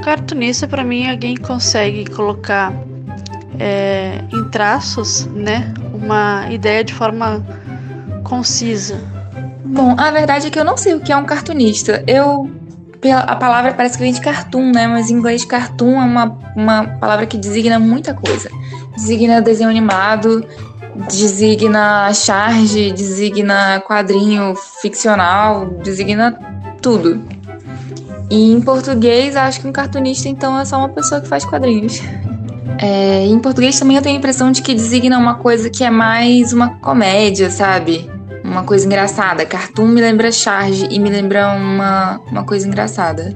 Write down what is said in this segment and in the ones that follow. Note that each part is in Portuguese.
Cartunista, para mim, é alguém que consegue colocar em traços, né, uma ideia de forma concisa. Bom, a verdade é que eu não sei o que é um cartunista. A palavra parece que vem de cartoon, né? Mas em inglês cartoon é uma palavra que designa muita coisa. Designa desenho animado, designa charge, designa quadrinho ficcional, designa tudo. E em português, acho que um cartunista, então, é só uma pessoa que faz quadrinhos. Em português também eu tenho a impressão de que designa uma coisa que é mais uma comédia, sabe? Uma coisa engraçada. Cartoon me lembra charge e me lembra uma coisa engraçada.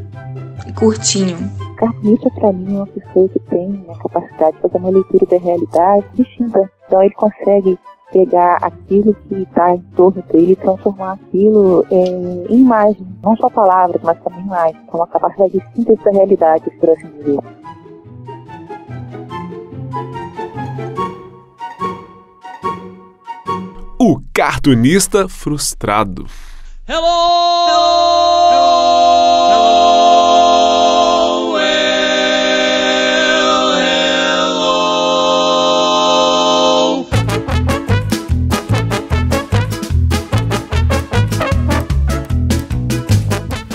E curtinho. Cartunista, pra mim, é uma pessoa que tem a capacidade de fazer uma leitura da realidade distinta. Então ele consegue pegar aquilo que está em torno dele e transformar aquilo em imagem. Não só palavras, mas também imagens. Então uma capacidade de síntese da realidade, por assim dizer. O cartunista frustrado. Hello! Hello! Hello!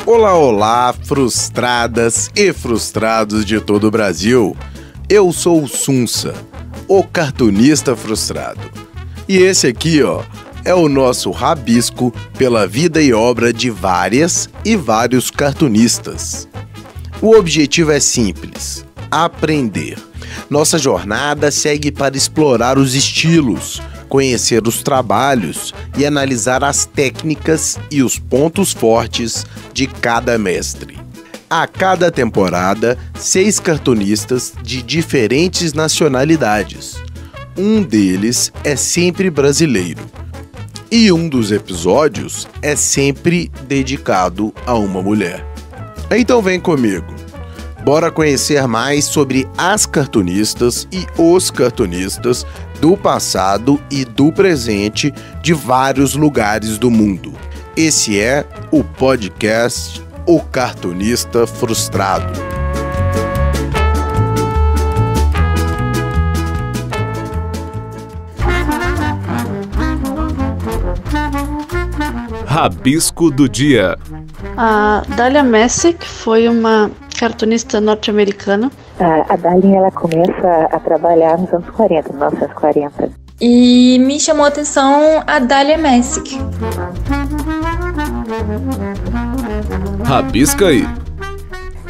Olá, olá, frustradas e frustrados de todo o Brasil. Eu sou o Sunsa, o cartunista frustrado. E esse aqui, é o nosso rabisco pela vida e obra de várias e vários cartunistas. O objetivo é simples: aprender. Nossa jornada segue para explorar os estilos, conhecer os trabalhos e analisar as técnicas e os pontos fortes de cada mestre. A cada temporada, 6 cartunistas de diferentes nacionalidades. Um deles é sempre brasileiro. E um dos episódios é sempre dedicado a uma mulher. Então vem comigo. Bora conhecer mais sobre as cartunistas e os cartunistas do passado e do presente de vários lugares do mundo. Esse é o podcast O Cartunista Frustrado. Rabisco do dia. A Dahlia Messick foi uma cartunista norte-americana. A Dahlia, ela começa a trabalhar nos anos 40, 1940. E me chamou a atenção a Dahlia Messick. Rabisca aí.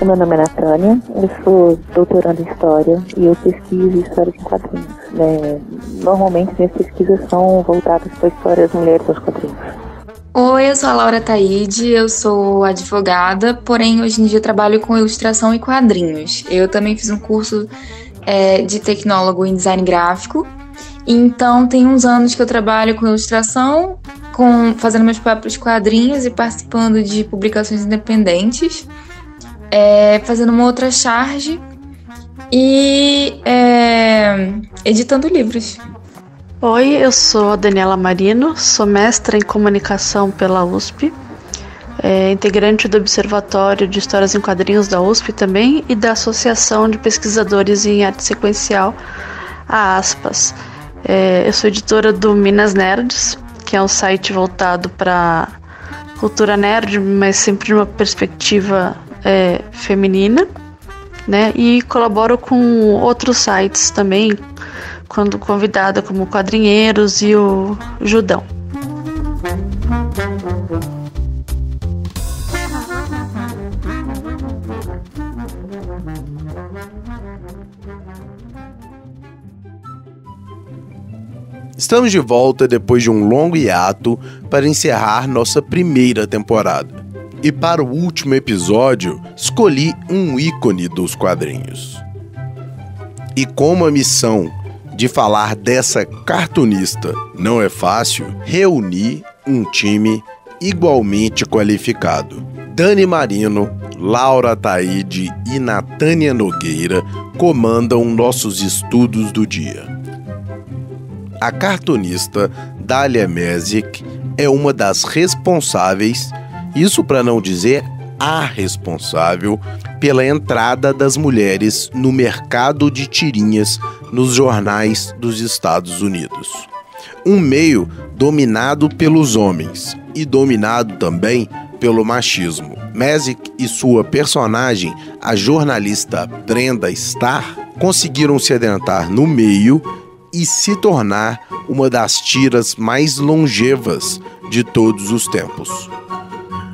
Meu nome é Natânia, eu sou doutoranda em História e eu pesquiso histórias em quadrinhos. Normalmente minhas pesquisas são voltadas para a história das mulheres nos quadrinhos. Oi, eu sou a Laura Taide, eu sou advogada, porém hoje em dia trabalho com ilustração e quadrinhos. Eu também fiz um curso de tecnólogo em design gráfico, então tem uns anos que eu trabalho com ilustração, fazendo meus próprios quadrinhos e participando de publicações independentes, fazendo uma outra charge e editando livros. Oi, eu sou a Daniela Marino, sou mestra em comunicação pela USP, integrante do Observatório de Histórias em Quadrinhos da USP também e da Associação de Pesquisadores em Arte Sequencial, a ASPAS. Eu sou editora do Minas Nerds, que é um site voltado para cultura nerd, mas sempre de uma perspectiva feminina, né? E colaboro com outros sites também, quando convidada, como Quadrinheiros e o Judão. Estamos de volta depois de um longo hiato para encerrar nossa primeira temporada. E para o último episódio, escolhi um ícone dos quadrinhos. E como a missão de falar dessa cartunista não é fácil, reuni um time igualmente qualificado. Dani Marino, Laura Taide e Natânia Nogueira comandam nossos estudos do dia. A cartunista Dahlia Messick é uma das responsáveis, isso para não dizer a responsável pela entrada das mulheres no mercado de tirinhas nos jornais dos Estados Unidos. Um meio dominado pelos homens e dominado também pelo machismo. Messick e sua personagem, a jornalista Brenda Starr, conseguiram se adentrar no meio e se tornar uma das tiras mais longevas de todos os tempos.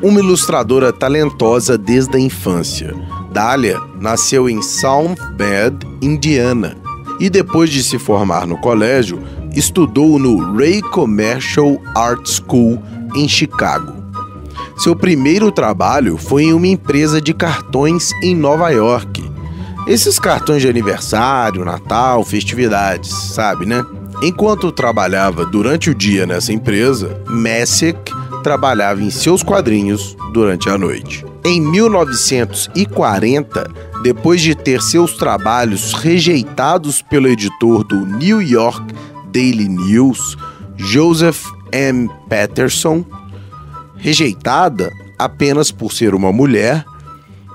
Uma ilustradora talentosa desde a infância, Dahlia nasceu em South Bend, Indiana, e depois de se formar no colégio, estudou no Ray Commercial Art School em Chicago. Seu primeiro trabalho foi em uma empresa de cartões em Nova York. Esses cartões de aniversário, Natal, festividades, sabe, né? Enquanto trabalhava durante o dia nessa empresa, Messick trabalhava em seus quadrinhos durante a noite. Em 1940, depois de ter seus trabalhos rejeitados pelo editor do New York Daily News, Joseph M. Patterson, rejeitada apenas por ser uma mulher,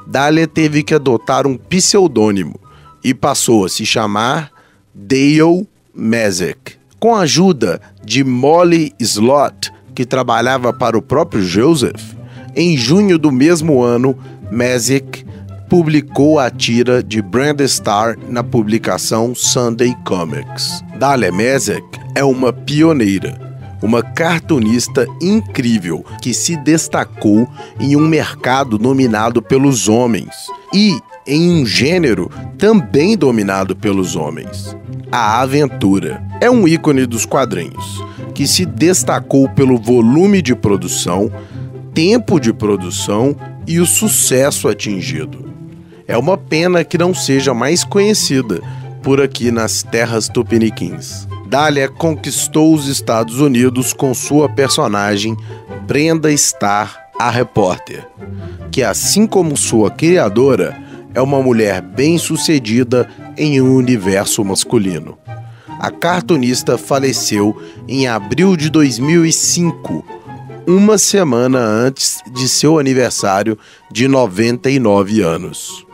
Dahlia teve que adotar um pseudônimo e passou a se chamar Dale Messick. Com a ajuda de Molly Slott, que trabalhava para o próprio Joseph, em junho do mesmo ano, Messick publicou a tira de Brenda Starr na publicação Sunday Comics. Dahlia Messick é uma pioneira, uma cartunista incrível que se destacou em um mercado dominado pelos homens e em um gênero também dominado pelos homens. A aventura é um ícone dos quadrinhos, que se destacou pelo volume de produção, tempo de produção e o sucesso atingido. É uma pena que não seja mais conhecida por aqui nas terras tupiniquins. Dahlia conquistou os Estados Unidos com sua personagem Brenda Starr, a repórter, que, assim como sua criadora, é uma mulher bem-sucedida em um universo masculino. A cartunista faleceu em abril de 2005, uma semana antes de seu aniversário de 99 anos.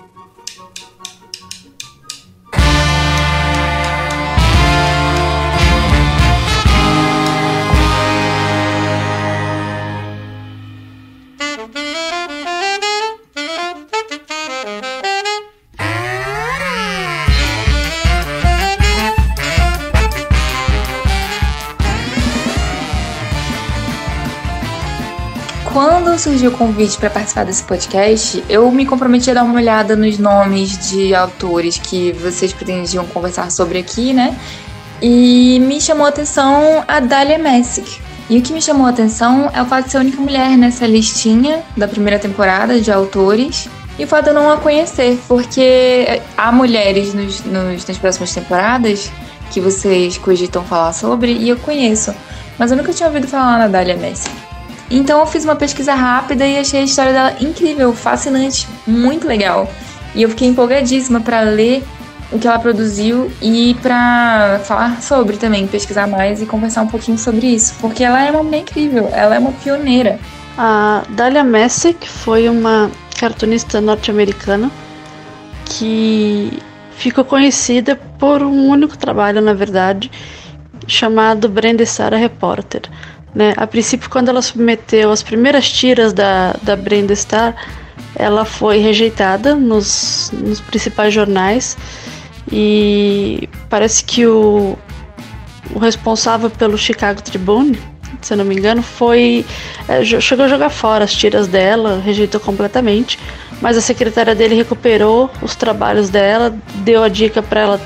Quando surgiu o convite para participar desse podcast, eu me comprometi a dar uma olhada nos nomes de autores que vocês pretendiam conversar sobre aqui, né? E me chamou a atenção a Dahlia Messick. E o que me chamou a atenção é o fato de ser a única mulher nessa listinha da primeira temporada de autores e o fato de eu não a conhecer, porque há mulheres nas próximas temporadas que vocês cogitam falar sobre e eu conheço, mas eu nunca tinha ouvido falar na Dahlia Messick. Então eu fiz uma pesquisa rápida e achei a história dela incrível, fascinante, muito legal. E eu fiquei empolgadíssima para ler o que ela produziu e para falar sobre também, pesquisar mais e conversar um pouquinho sobre isso. Porque ela é uma mulher incrível, ela é uma pioneira. A Dahlia Messick foi uma cartunista norte-americana que ficou conhecida por um único trabalho, na verdade, chamado Brenda Starr, a repórter. Né? A princípio, quando ela submeteu as primeiras tiras da Brenda Starr, ela foi rejeitada nos principais jornais e parece que o responsável pelo Chicago Tribune, se eu não me engano, chegou a jogar fora as tiras dela, rejeitou completamente, mas a secretária dele recuperou os trabalhos dela, deu a dica para ela,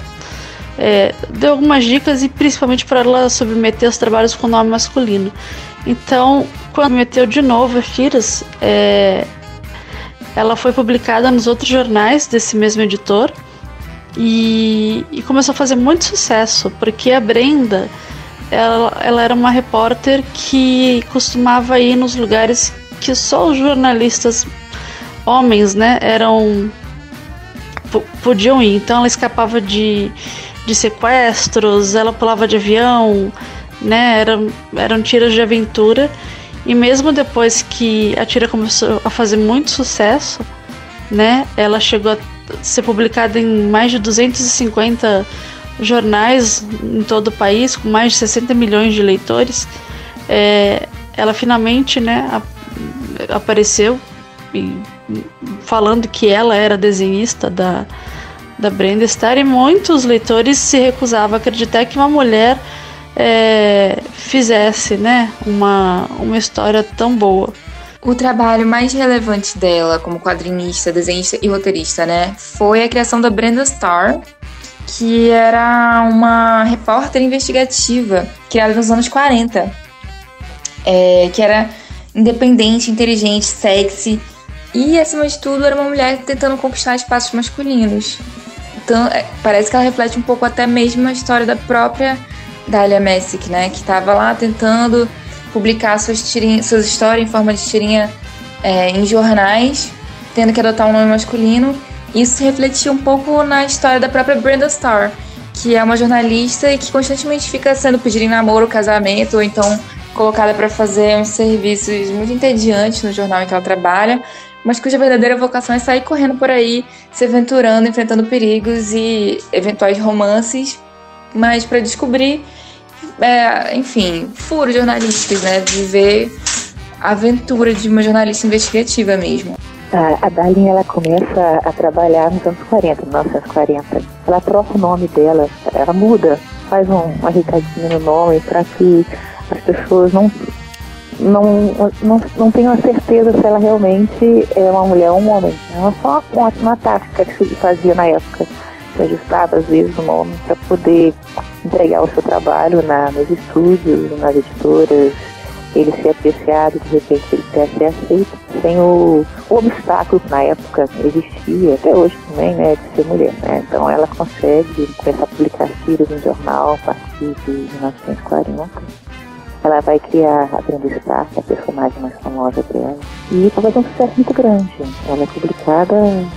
deu algumas dicas e principalmente para ela submeter os trabalhos com nome masculino. Então, quando submeteu de novo as tiras, ela foi publicada nos outros jornais desse mesmo editor e começou a fazer muito sucesso, porque a Brenda, ela era uma repórter que costumava ir nos lugares que só os jornalistas homens, né, podiam ir. Então ela escapava de sequestros, ela pulava de avião, né, eram tiras de aventura E mesmo depois que a tira começou a fazer muito sucesso, né, ela chegou a ser publicada em mais de 250 jornais em todo o país, com mais de 60 milhões de leitores. Ela finalmente, né, apareceu falando que ela era desenhista da Brenda Starr, e muitos leitores se recusavam a acreditar que uma mulher fizesse, né, uma história tão boa. O trabalho mais relevante dela como quadrinista, desenhista e roteirista, né, foi a criação da Brenda Starr, que era uma repórter investigativa criada nos anos 40, que era independente, inteligente, sexy e, acima de tudo, era uma mulher tentando conquistar espaços masculinos. Então, parece que ela reflete um pouco até mesmo a história da própria Dahlia Messick, né, que estava lá tentando publicar suas histórias em forma de tirinha em jornais, tendo que adotar um nome masculino. Isso refletia um pouco na história da própria Brenda Starr, que é uma jornalista e que constantemente fica sendo pedida em namoro, casamento, ou então colocada para fazer uns serviços muito entediantes no jornal em que ela trabalha, mas cuja verdadeira vocação é sair correndo por aí, se aventurando, enfrentando perigos e eventuais romances, mas para descobrir, enfim, furos jornalísticos, né? Viver a aventura de uma jornalista investigativa mesmo. A Dahlia, ela começa a trabalhar nos anos 40, 1940. Ela troca o nome dela, ela muda, faz um ajeitadinho no nome para que as pessoas não tenham a certeza se ela realmente é uma mulher ou um homem. É só uma tática que se fazia na época. Se ajustava às vezes o nome para poder entregar o seu trabalho nos estúdios, nas editoras, ele ser apreciado, de repente ele ser aceito, sem o obstáculo que na época existia, até hoje também, né, de ser mulher, né? Então ela consegue começar a publicar tiras em jornal a partir de 1940. Ela vai criar a Brenda Starr, que é a personagem mais famosa dela, e vai fazer um sucesso muito grande. Ela é publicada em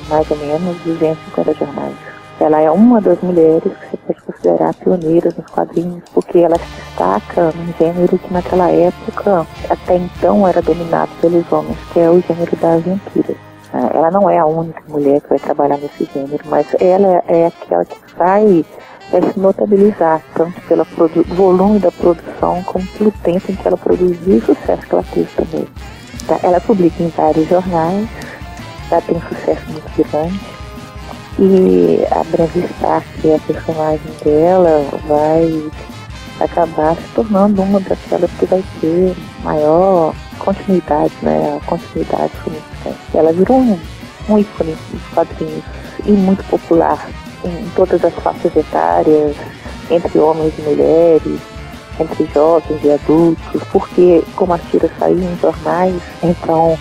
mais ou menos 250 jornais. Ela é uma das mulheres que você pode considerar pioneiras nos quadrinhos, porque ela se destaca num gênero que naquela época, até então, era dominado pelos homens, que é o gênero da aventura. Ela não é a única mulher que vai trabalhar nesse gênero, mas ela é aquela que vai se notabilizar, tanto pelo volume da produção, como pelo tempo em que ela produziu e o sucesso que ela teve também. Ela publica em vários jornais, ela tem um sucesso muito grande. E a Brenda Starr, que é a personagem dela, vai acabar se tornando uma daquelas que vai ter maior continuidade, né? A continuidade foi muito grande. Ela virou um ícone dos quadrinhos e muito popular em todas as faixas etárias, entre homens e mulheres, entre jovens e adultos, porque como as tiras saíam em jornais, então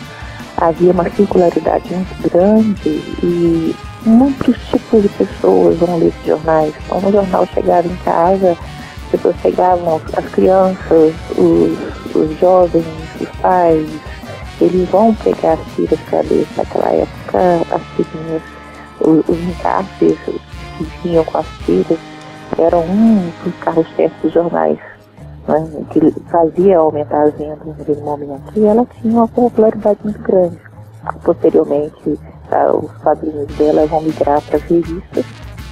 havia uma circularidade muito grande e muitos tipos de pessoas vão ler esses jornais. Então, o jornal chegava em casa, as pessoas pegavam, as crianças, os jovens, os pais, eles vão pegar as tiras para ler. Naquela época, as tirinhas, os encartes que vinham com as tiras eram um dos carros-chefes dos jornais, né, que fazia aumentar as vendas naquele momento. E ela tinha uma popularidade muito grande. Posteriormente, os quadrinhos dela vão migrar para as revistas,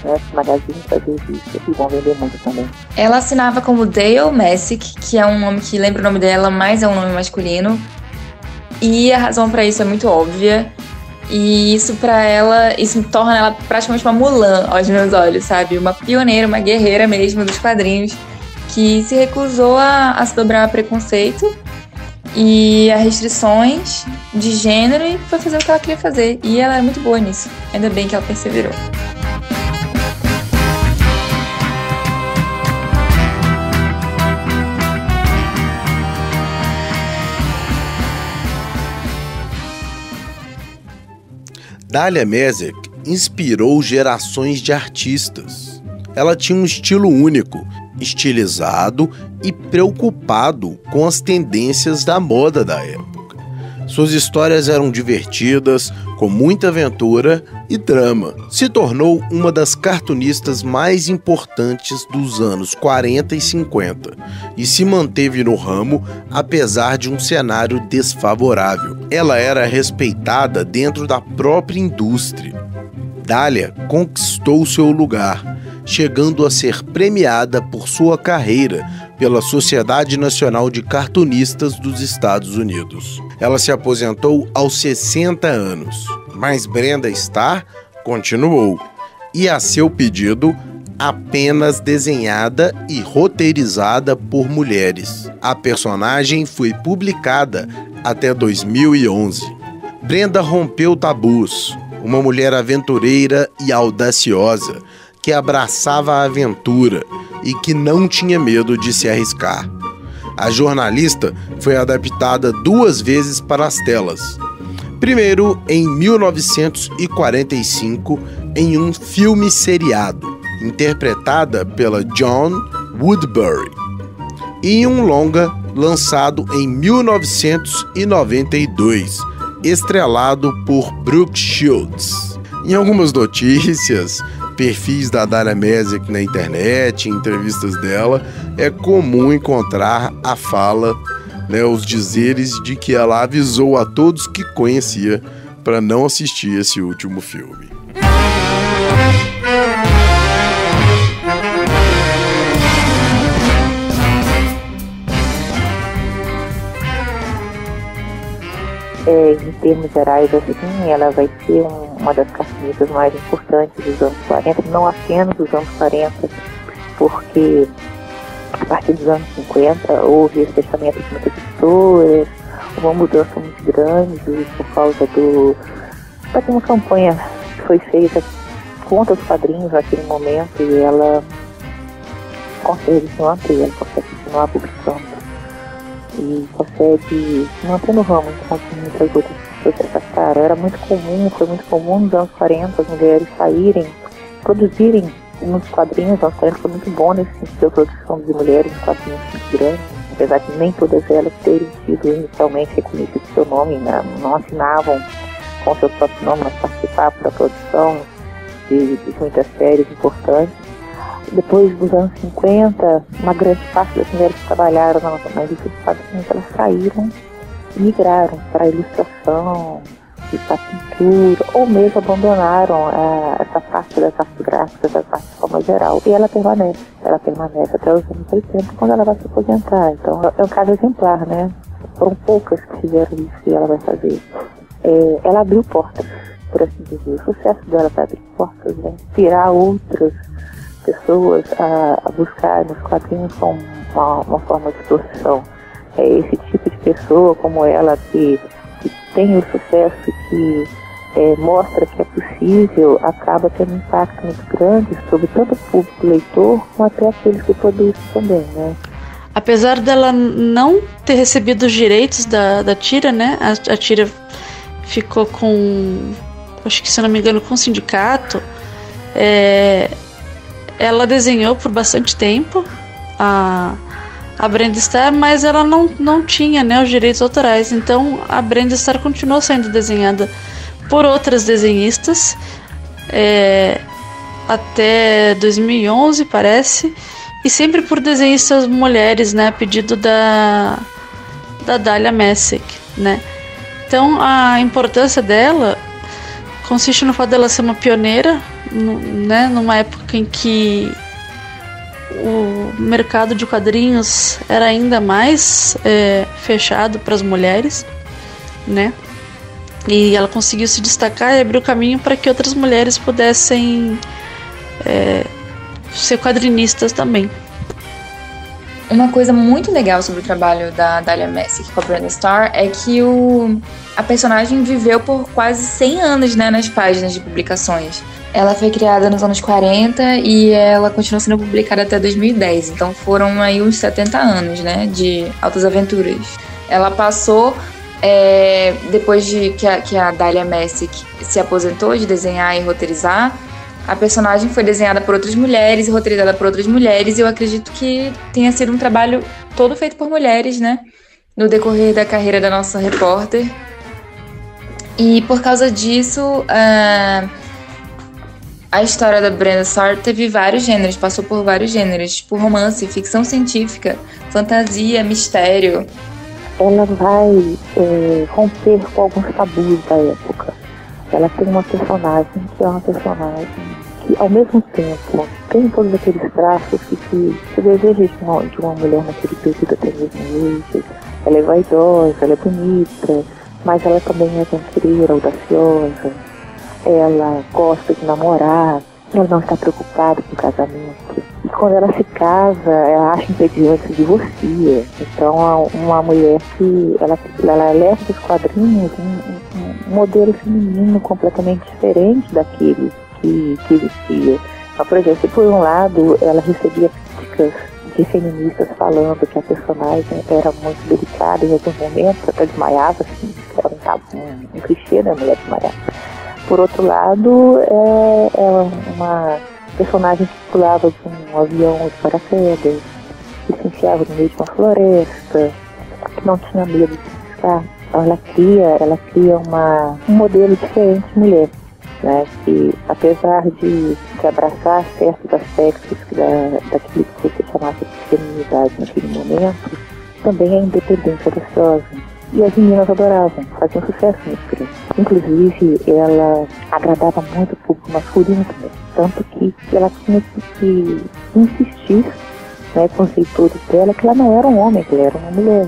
né, magazines para as revistas, e vão vender muito também. Ela assinava como Dale Messick, que é um nome que lembra o nome dela, mas é um nome masculino. E a razão para isso é muito óbvia. E isso torna ela praticamente uma Mulan aos meus olhos, sabe? Uma pioneira, uma guerreira mesmo dos quadrinhos, que se recusou a se dobrar a preconceito e a restrições de gênero e foi fazer o que ela queria fazer. E ela é muito boa nisso. Ainda bem que ela perseverou. Dahlia Messick inspirou gerações de artistas. Ela tinha um estilo único, estilizado e preocupado com as tendências da moda da época. Suas histórias eram divertidas, com muita aventura e drama. Se tornou uma das cartunistas mais importantes dos anos 40 e 50 e se manteve no ramo apesar de um cenário desfavorável. Ela era respeitada dentro da própria indústria. Dália conquistou seu lugar, chegando a ser premiada por sua carreira pela Sociedade Nacional de Cartunistas dos Estados Unidos. Ela se aposentou aos 60 anos, mas Brenda Starr continuou, e a seu pedido, apenas desenhada e roteirizada por mulheres. A personagem foi publicada até 2011. Brenda rompeu tabus, uma mulher aventureira e audaciosa, que abraçava a aventura e que não tinha medo de se arriscar. A jornalista foi adaptada 2 vezes para as telas. Primeiro, em 1945, em um filme seriado, interpretada pela Joan Woodbury, e em um longa lançado em 1992, estrelado por Brooke Shields. Em algumas notícias, perfis da Dália Messick na internet, em entrevistas dela, é comum encontrar a fala, os dizeres de que ela avisou a todos que conhecia para não assistir esse último filme. Em termos gerais, assim, ela vai ser uma das cartunistas mais importantes dos anos 40, não apenas dos anos 40, porque a partir dos anos 50 houve esse fechamento de muitas editoras, uma mudança muito grande por causa de uma campanha que foi feita contra os quadrinhos naquele momento, e ela consegue se manter, ela consegue continuar publicando e consegue se manter no ramo, enquanto muitas outras pessoas se afastaram. Era muito comum, foi muito comum nos anos 40 as mulheres produzirem nos quadrinhos. Nos anos 40 foi muito bom nesse sentido, a produção de mulheres em quadrinhos muito grande, apesar de nem todas elas terem sido inicialmente reconhecidas seu nome, não assinavam com seu próprio nome, mas participavam da produção de muitas séries importantes. Depois dos anos 50, uma grande parte das mulheres que trabalharam na indústria dos quadrinhos, elas saíram e migraram para a ilustração e para a pintura, ou mesmo abandonaram essa parte das artes gráficas, das artes de forma geral. E ela permanece até os anos 80, quando ela vai se aposentar. Então é um caso exemplar, né? Foram poucas que fizeram isso e ela vai fazer. Ela abriu portas, por assim dizer. O sucesso dela vai abrir portas, vai inspirar outras pessoas a buscar nos quadrinhos como uma forma de expressão. Esse tipo de pessoa como ela que tem o sucesso, que mostra que é possível, acaba tendo um impacto muito grande sobre tanto o público leitor como até aqueles que produzem também, né? Apesar dela não ter recebido os direitos da tira, né? A tira ficou com, acho que se não me engano, com o sindicato. Ela desenhou por bastante tempo a Brenda Starr, mas ela não tinha, né, os direitos autorais. Então a Brenda Starr continuou sendo desenhada por outras desenhistas até 2011, parece, e sempre por desenhistas mulheres, né, a pedido da Dália Messick, né. Então a importância dela consiste no fato dela ser uma pioneira, né, numa época em que o mercado de quadrinhos era ainda mais fechado para as mulheres, né? E ela conseguiu se destacar e abrir o caminho para que outras mulheres pudessem ser quadrinistas também. Uma coisa muito legal sobre o trabalho da Dália Messick com a Brenda Starr é que a personagem viveu por quase 100 anos, né, nas páginas de publicações. Ela foi criada nos anos 40 e ela continuou sendo publicada até 2010. Então foram aí uns 70 anos, né, de altas aventuras. Ela passou, depois de que a Dália Messick se aposentou de desenhar e roteirizar, a personagem foi desenhada por outras mulheres e roteirizada por outras mulheres. E eu acredito que tenha sido um trabalho todo feito por mulheres, né, no decorrer da carreira da nossa repórter. E por causa disso, a história da Brenda Starr teve vários gêneros, passou por vários gêneros, tipo romance, ficção científica, fantasia, mistério. Ela vai romper com alguns tabus da época. Ela tem uma personagem que é uma personagem que, ao mesmo tempo, tem todos aqueles traços que se deseja de uma mulher naquele período até mesmo hoje. Ela é vaidosa, ela é bonita, mas ela também é aventureira, audaciosa. Ela gosta de namorar, ela não está preocupada com o casamento. E quando ela se casa, ela acha impediente, se divorcia. Então, uma mulher que ela leva dos quadrinhos um modelo feminino completamente diferente daquele que existia. Então, por exemplo, por um lado, ela recebia críticas de feministas falando que a personagem era muito delicada em alguns momentos, até desmaiava, assim, era um clichê da mulher desmaiar. Por outro lado, é uma personagem que pulava de um avião de paraquedas, que se enfiava no meio de uma floresta, que não tinha medo de se arriscar. Então ela cria um modelo diferente de mulher, né? Que apesar de abraçar certos aspectos daquilo que você chamava de feminidade naquele momento, também é independente, audaciosa. E as meninas adoravam, faziam sucesso nesse filme. Inclusive, ela agradava muito o público masculino também. Tanto que ela tinha que insistir, né, com os leitores dela, que ela não era um homem, que ela era uma mulher.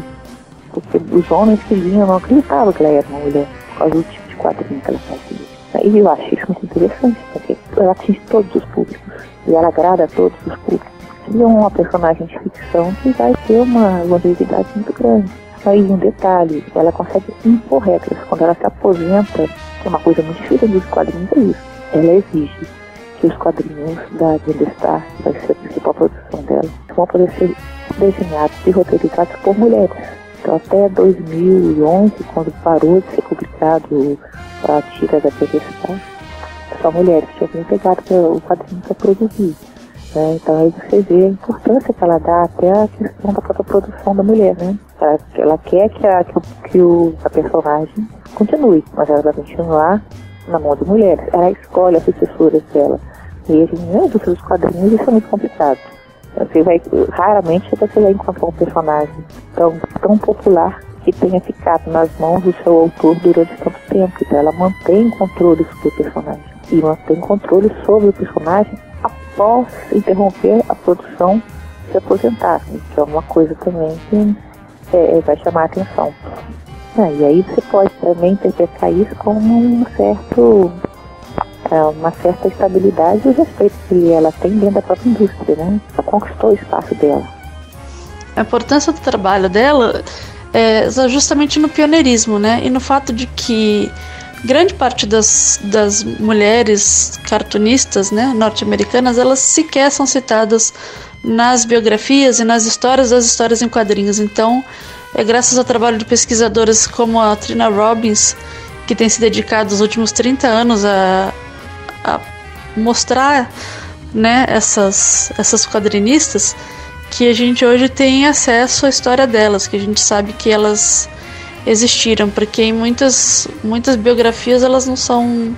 Porque os homens que liam não acreditavam que ela era uma mulher, por causa do tipo de quadrinho que ela fazia. E eu acho isso muito interessante, porque ela atinge todos os públicos. E ela agrada a todos os públicos. E é uma personagem de ficção que vai ter uma longevidade muito grande. Aí um detalhe, ela consegue impor regras. Quando ela se aposenta, que é uma coisa muito difícil dos quadrinhos, é isso. Ela exige que os quadrinhos da Brenda Starr, que vai ser a principal produção dela, vão poder ser desenhados e roteirizados por mulheres. Então até 2011, quando parou de ser publicado a tira da Brenda Starr, só mulheres tinham pegado o quadrinho para produzir. Então aí você vê a importância que ela dá até a questão da própria produção da mulher, né? Ela quer que a personagem continue, mas ela vai continuar na mão de mulheres. Ela escolhe as sucessoras dela. E na indústria dos quadrinhos isso é muito complicado. Raramente você vai encontrar um personagem tão popular que tenha ficado nas mãos do seu autor durante tanto tempo. Então ela mantém controle sobre o personagem. E mantém controle sobre o personagem após interromper a produção, se aposentar, que é uma coisa também que vai chamar a atenção. E aí você pode também interpretar isso como uma certa estabilidade e o respeito que ela tem dentro da própria indústria, né? Ela conquistou o espaço dela. A importância do trabalho dela é justamente no pioneirismo, né? E no fato de que grande parte das mulheres cartunistas, né, norte-americanas, elas sequer são citadas nas biografias e nas histórias das histórias em quadrinhos. Então, é graças ao trabalho de pesquisadoras como a Trina Robbins, que tem se dedicado os últimos 30 anos a mostrar, né, essas quadrinistas, que a gente hoje tem acesso à história delas, que a gente sabe que elas existiram, porque em muitas biografias elas não são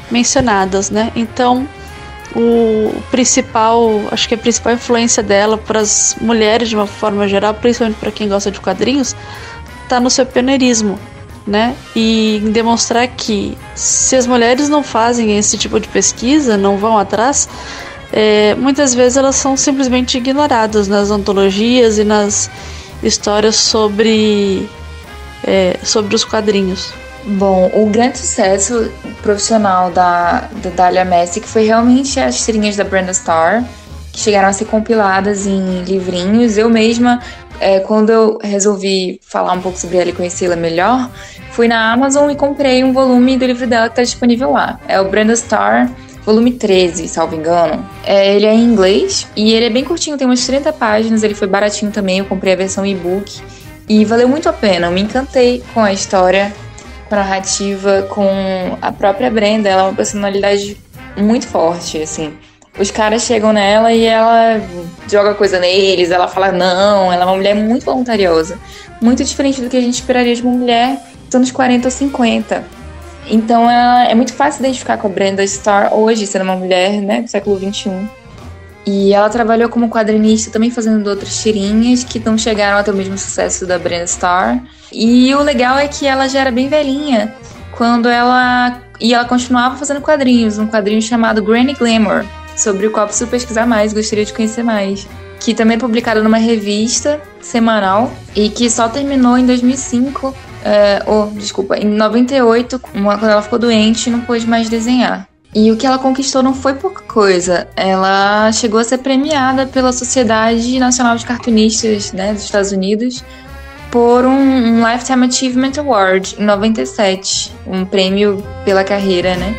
mencionadas, né? Então, acho que a principal influência dela para as mulheres de uma forma geral, principalmente para quem gosta de quadrinhos, está no seu pioneirismo, né? E em demonstrar que se as mulheres não fazem esse tipo de pesquisa, não vão atrás, muitas vezes elas são simplesmente ignoradas nas antologias e nas histórias sobre os quadrinhos. Bom, o grande sucesso profissional da Dahlia Messick foi realmente as tirinhas da Brenda Starr, que chegaram a ser compiladas em livrinhos. Eu mesma, quando eu resolvi falar um pouco sobre ela e conhecê-la melhor, fui na Amazon e comprei um volume do livro dela que está disponível lá. É o Brenda Starr, volume 13, salvo engano. Ele é em inglês e ele é bem curtinho, tem umas 30 páginas, ele foi baratinho também, eu comprei a versão e-book. E valeu muito a pena, eu me encantei com a história, com a narrativa, com a própria Brenda. Ela é uma personalidade muito forte, assim. Os caras chegam nela e ela joga coisa neles, ela fala não, ela é uma mulher muito voluntariosa. Muito diferente do que a gente esperaria de uma mulher dos anos 40 ou 50. Então é muito fácil identificar com a Brenda Starr hoje, sendo uma mulher, né, do século XXI. E ela trabalhou como quadrinista também, fazendo outras tirinhas que não chegaram a ter o mesmo sucesso da Brenda Starr. E o legal é que ela já era bem velhinha quando ela continuava fazendo quadrinhos, um quadrinho chamado Granny Glamour, sobre o qual preciso pesquisar mais, gostaria de conhecer mais. Que também é publicado numa revista semanal e que só terminou em 2005, em 98, quando ela ficou doente e não pôde mais desenhar. E o que ela conquistou não foi pouca coisa. Ela chegou a ser premiada pela Sociedade Nacional de Cartunistas, né, dos Estados Unidos por um Lifetime Achievement Award em 97, um prêmio pela carreira, né?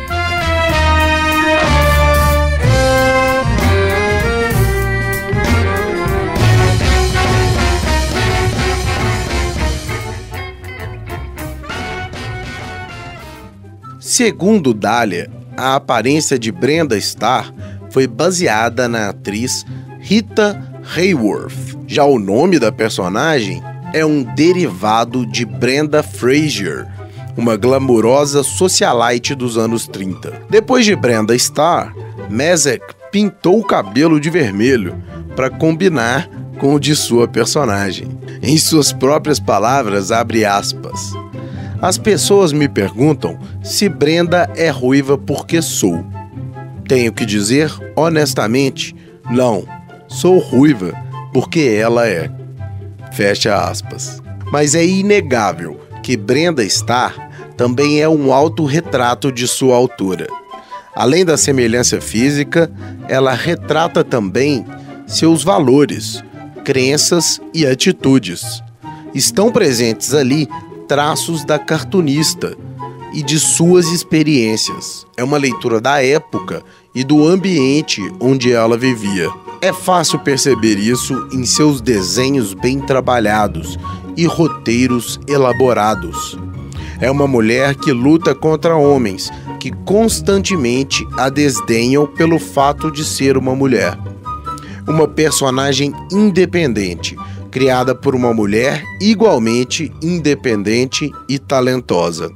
Segundo Dália, a aparência de Brenda Starr foi baseada na atriz Rita Hayworth. Já o nome da personagem é um derivado de Brenda Frazier, uma glamurosa socialite dos anos 30. Depois de Brenda Starr, Mazek pintou o cabelo de vermelho para combinar com o de sua personagem. Em suas próprias palavras, abre aspas, as pessoas me perguntam se Brenda é ruiva porque sou. Tenho que dizer, honestamente, não, sou ruiva porque ela é. Fecha aspas. Mas é inegável que Brenda Starr também é um autorretrato de sua autora. Além da semelhança física, ela retrata também seus valores, crenças e atitudes. Estão presentes ali traços da cartunista e de suas experiências. É uma leitura da época e do ambiente onde ela vivia. É fácil perceber isso em seus desenhos bem trabalhados e roteiros elaborados. É uma mulher que luta contra homens que constantemente a desdenham pelo fato de ser uma mulher. Uma personagem independente, criada por uma mulher igualmente independente e talentosa.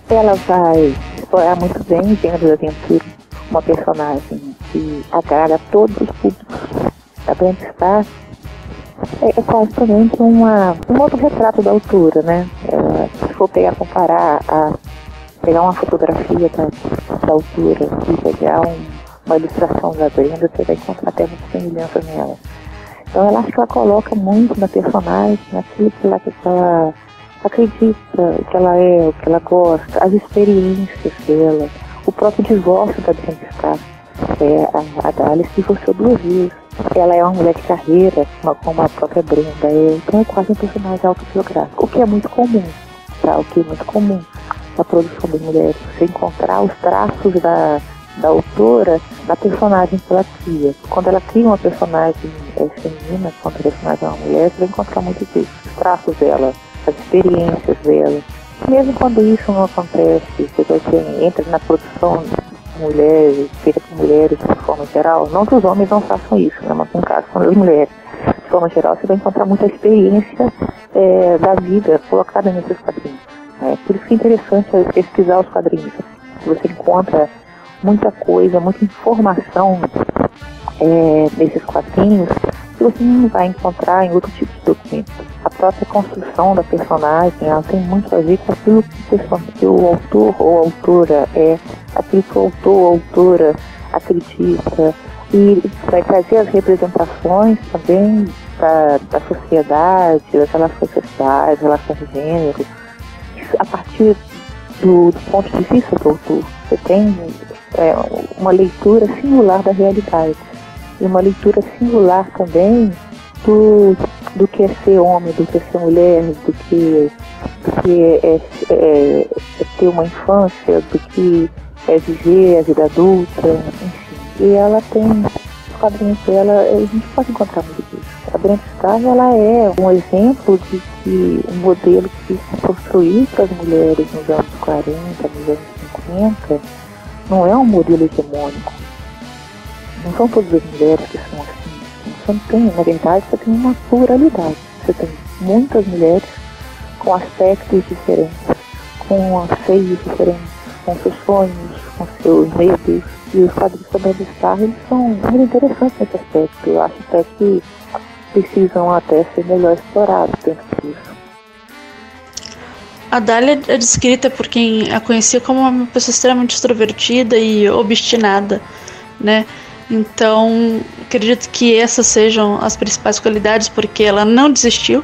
Ela vai explorar muito bem dentro da aventura uma personagem que agrada a todos os públicos. A Brenda Starr é praticamente um outro retrato da autora, né? Se for comparar uma fotografia da autora e pegar uma ilustração da Brenda, você vai encontrar até muita semelhança nela. Então ela acho que ela coloca muito na personagem, naquilo que ela acredita, o que ela é, o que ela gosta, as experiências dela, o próprio divórcio da Brenda Starr. A Dália se divorciou 2 vezes. Ela é uma mulher de carreira, como a própria Brenda é, então é quase um personagem autobiográfico, o que é muito comum, tá? O que é muito comum na produção das mulheres, você encontrar os traços da autora na personagem que ela cria. Quando ela cria uma personagem feminina, quando a personagem é uma mulher, você vai encontrar muito disso, os traços dela, as experiências dela. Mesmo quando isso não acontece, você entra na produção de mulheres, feita por mulheres de forma geral, não que os homens não façam isso, né? Mas no caso, quando as mulheres, de forma geral, você vai encontrar muita experiência da vida colocada nesses quadrinhos. Por isso que é interessante pesquisar os quadrinhos. Você encontra muita coisa, muita informação nesses quadrinhos que você não vai encontrar em outro tipo de documento. A própria construção da personagem, ela tem muito a ver com aquilo que o autor ou a autora é, aquilo que o autor ou a autora acredita, e vai trazer as representações também da sociedade, das relações sociais, relações de gênero, a partir do ponto de vista do autor. Você tem uma leitura singular da realidade e uma leitura singular também do que é ser homem, do que é ser mulher, do que é ter uma infância, do que é viver a vida adulta, enfim. E ela tem, os quadrinhos dela, a gente pode encontrar muito disso. A Brenda Starr, ela é um exemplo de que um modelo que se construiu para as mulheres nos anos 40, nos anos 50, não é um modelo hegemônico. Não são todas as mulheres que são assim. Você não tem, na verdade, você tem uma pluralidade. Você tem muitas mulheres com aspectos diferentes, com anseios diferentes, com seus sonhos, com seus medos. E os quadrinhos também do Star, eles são muito interessantes nesse aspecto. Eu acho até que precisam até ser melhor explorados dentro disso. A Dália é descrita por quem a conhecia como uma pessoa extremamente extrovertida e obstinada, né? Então, acredito que essas sejam as principais qualidades, porque ela não desistiu,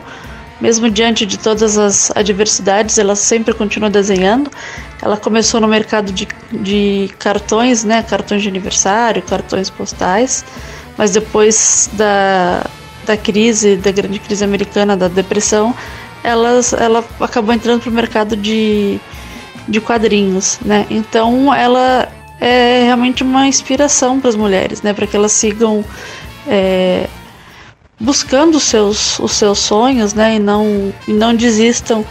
mesmo diante de todas as adversidades, ela sempre continuou desenhando. Ela começou no mercado de cartões, né? Cartões de aniversário, cartões postais, mas depois da grande crise americana, da depressão, ela acabou entrando para o mercado de quadrinhos, né? Então ela é realmente uma inspiração para as mulheres, né? Para que elas sigam buscando os seus sonhos, né? E não desistam,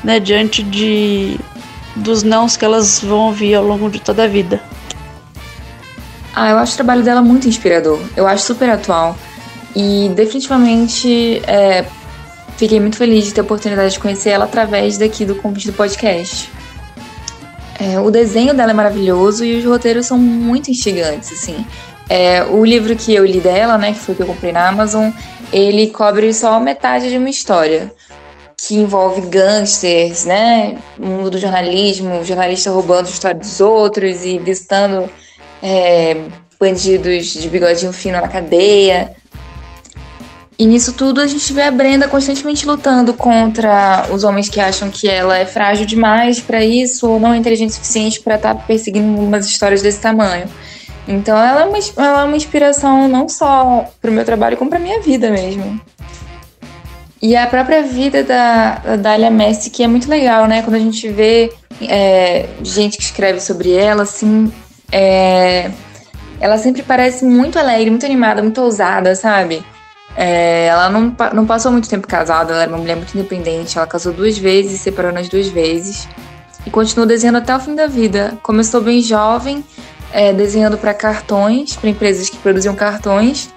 né? Diante dos nãos que elas vão ouvir ao longo de toda a vida. Eu acho o trabalho dela muito inspirador. Eu acho super atual. E definitivamente fiquei muito feliz de ter a oportunidade de conhecer ela através daqui do convite do podcast. O desenho dela é maravilhoso e os roteiros são muito instigantes, assim. O livro que eu li dela, né, que foi o que eu comprei na Amazon, ele cobre só metade de uma história que envolve gangsters, né, o mundo do jornalismo, o jornalista roubando a história dos outros e visitando bandidos de bigodinho fino na cadeia. E nisso tudo a gente vê a Brenda constantemente lutando contra os homens que acham que ela é frágil demais para isso ou não é inteligente o suficiente para estar perseguindo umas histórias desse tamanho. Então ela é uma inspiração não só para o meu trabalho, como para a minha vida mesmo. E a própria vida da Dália Messi, que é muito legal, né? Quando a gente vê gente que escreve sobre ela, assim, ela sempre parece muito alegre, muito animada, muito ousada, sabe? Ela não passou muito tempo casada, ela era uma mulher muito independente, ela casou 2 vezes, separou nas 2 vezes e continuou desenhando até o fim da vida. Começou bem jovem, desenhando para cartões, para empresas que produziam cartões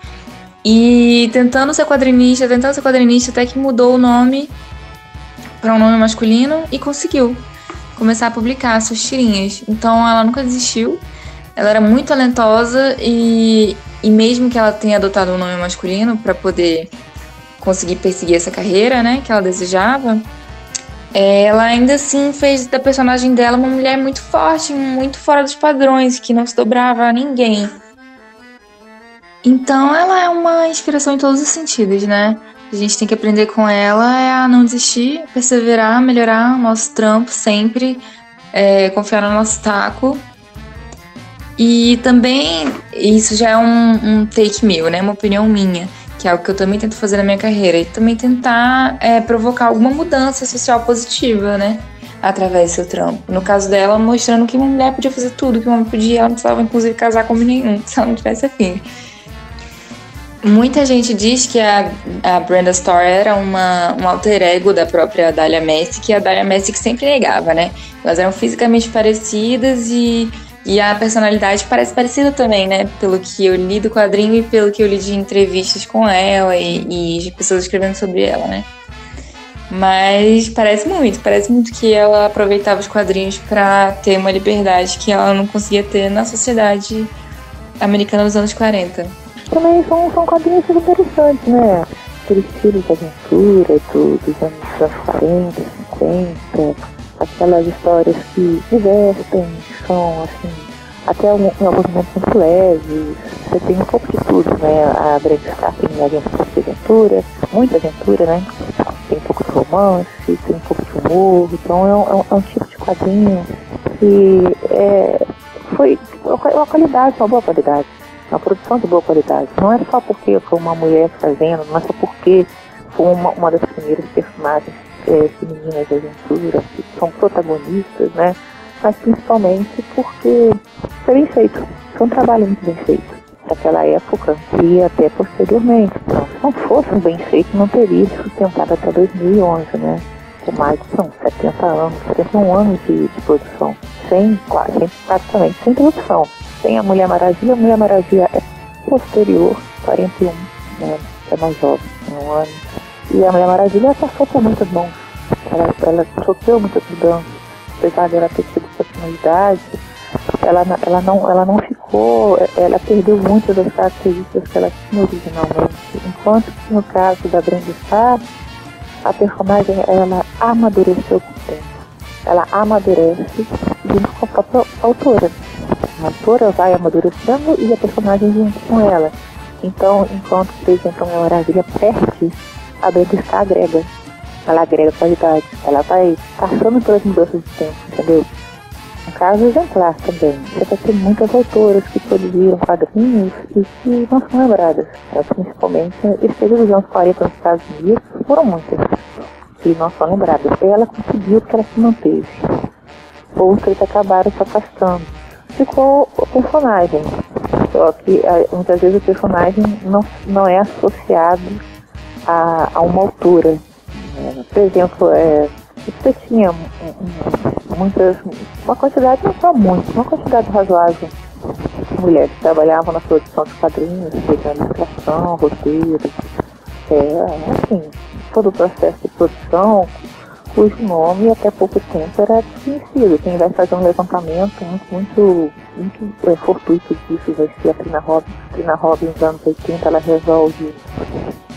e tentando ser quadrinista até que mudou o nome para um nome masculino e conseguiu começar a publicar suas tirinhas. Então ela nunca desistiu, ela era muito talentosa e mesmo que ela tenha adotado um nome masculino para poder conseguir perseguir essa carreira, né, que ela desejava, ela ainda assim fez da personagem dela uma mulher muito forte, muito fora dos padrões, que não se dobrava a ninguém. Então ela é uma inspiração em todos os sentidos, né? A gente tem que aprender com ela a não desistir, perseverar, melhorar o nosso trampo sempre, confiar no nosso taco. E também, isso já é um take meu, né? Uma opinião minha, que é algo que eu também tento fazer na minha carreira. E também tentar provocar alguma mudança social positiva, né? Através do seu trampo. No caso dela, mostrando que uma mulher podia fazer tudo, que uma mulher podia, ela não precisava inclusive casar com homem nenhum, se ela não tivesse afim. Muita gente diz que a Brenda Starr era um alter ego da própria Dália Messi, que a Dália Messi que sempre negava, né? Elas eram fisicamente parecidas e a personalidade parece parecida também, né? Pelo que eu li do quadrinho e pelo que eu li de entrevistas com ela e de pessoas escrevendo sobre ela, né? Mas parece muito que ela aproveitava os quadrinhos para ter uma liberdade que ela não conseguia ter na sociedade americana dos anos 40. Também são quadrinhos interessantes, né? Aquele estilo de aventura dos anos 40, 50, aquelas histórias que divertem, são assim, até em alguns momentos muito leves. Você tem um pouco de tudo, né? A Brenda Starr tem aventura, muita aventura, né? Tem um pouco de romance, tem um pouco de humor, então é um tipo de quadrinho que foi uma qualidade, uma boa qualidade. Uma produção de boa qualidade. Não é só porque foi uma mulher fazendo, não é só porque foi uma das primeiras personagens femininas de aventura, que são protagonistas, né? Mas principalmente porque foi bem feito. Foi um trabalho muito bem feito naquela época e até posteriormente. Então, se não fosse bem feito, não teria se sustentado até 2011, né? Com mais de 71 anos de produção, praticamente sem tradução. Tem a Mulher Maravilha é posterior, 41, né? É mais jovem, um ano. E a Mulher Maravilha passou por muitas mãos. Ela sofreu muitas mudanças. Apesar dela ter tido continuidade, ela não ficou, ela perdeu muitas das características que ela tinha originalmente. Enquanto que no caso da Brenda Starr, a personagem, ela amadureceu com o tempo. Ela amadurece junto com a própria autora. A autora vai amadurecendo e a personagem junto com ela. Então, enquanto, por exemplo, a Mulher Maravilha perde, a Brenda Starr agrega. Ela agrega qualidade. Ela vai passando pelas mudanças de tempo, entendeu? Um caso exemplar também. Você vai ter muitas autoras que produziram quadrinhos e que não são lembradas. Principalmente, esse período dos anos 40 nos Estados Unidos, foram muitas que não são lembradas. Ela conseguiu porque ela se manteve. Outras acabaram se afastando. Ficou o personagem. Só que muitas vezes o personagem não é associado a uma autora. Por exemplo, você tinha uma quantidade, não só muito, uma quantidade razoável de mulheres que trabalhavam na produção de quadrinhos, seja ilustração, roteiro, assim, todo o processo de produção, cujo nome até pouco tempo era desconhecido. Quem vai fazer um levantamento muito fortuito disso vai ser a Trina Robbins. A Trina Robbins, nos anos 80, ela resolve